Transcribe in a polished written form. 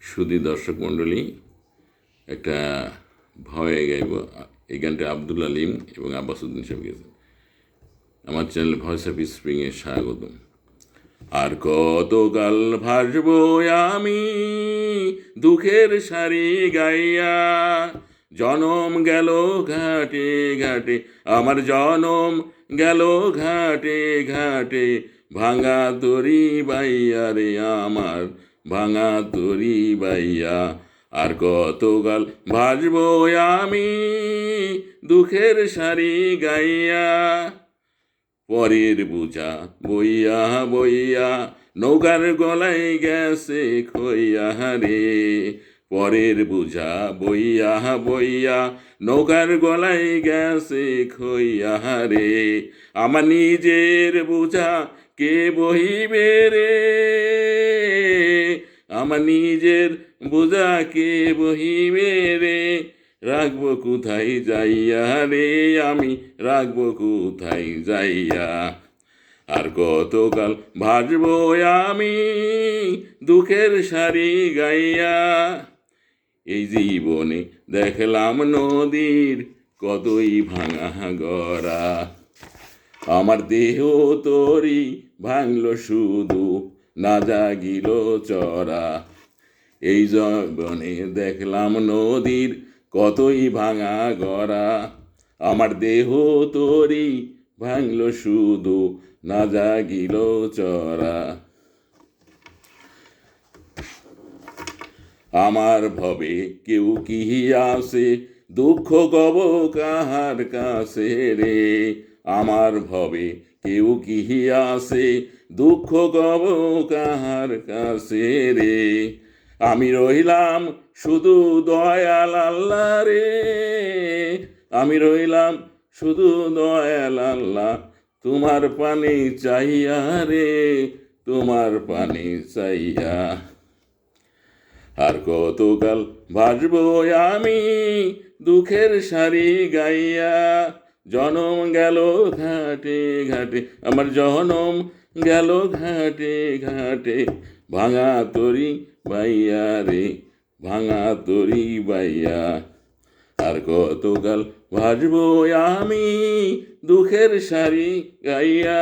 সুধী দর্শক মণ্ডলী, একটা ভয়ে গাইব। এই গানটা আব্দুল আলিম এবং আব্বাস উদ্দিন সাহেব গেছেন। আমার চ্যানেল ভয়েস অফ স্প্রিংয়ে স্বাগতম। আর কতকাল ভাসব আমি দুঃখের সারি গাইয়া, জনম গেল ঘাটে ঘাটে, আমার জনম গেল ঘাটে ঘাটে, ভাঙা তরি বাইয়া রে আমার ভাঙা তরি বাইয়া। আর কতকাল ভাসব আমি দুঃখের সারি গাইয়া, পরের বোঝা বইয়া বইয়া নৌকার গলায় গেছে খইয়া রে, পরের বোঝা বইয়া বইয়া নৌকার গলায় গেছে খইয়া রে, আমার নিজের বোঝা কে বহিবে রে, আমার নিজের বোঝা কে বহিবে রে, রাখবো কোথায় যাইয়া রে, আমি রাখবো কোথায় যাইয়া। আর কতকাল ভাসবো আমি দুঃখের সারি গাইয়া, এই জীবনে দেখলাম নদীর কতই ভাঙা গড়া, আমার দেহ তরি ভাঙল শুধু না জাগিল চরা, এই জীবনে দেখলাম নদীর কতই ভাঙা গড়া, আমার দেহ তরি ভাঙল শুধু না জাগিল চরা। আমার ভবে কেউ কি আসে দুঃখ কব কাহার কাছে রে, আমার ভবে কেউ কি আসে দুঃখ কব কাহার কাছে রে, আমি রইলাম শুধু দয়াল আল্লাহ রে, আমি রইলাম শুধু দয়াল আল্লাহ, তোমার পানি চাইয়া রে, তোমার পানি চাইয়া। আর কতকাল ভাসবো আমি দুঃখের সারি গাইয়া, জনম গেল ঘাটে ঘাটে, আমার জনম গেল ঘাটে ঘাটে, ভাঙা তরি বাইয়া রে, ভাঙা তরি বাইয়া। আর কতকাল ভাসবো আমি দুঃখের সারি গাইয়া।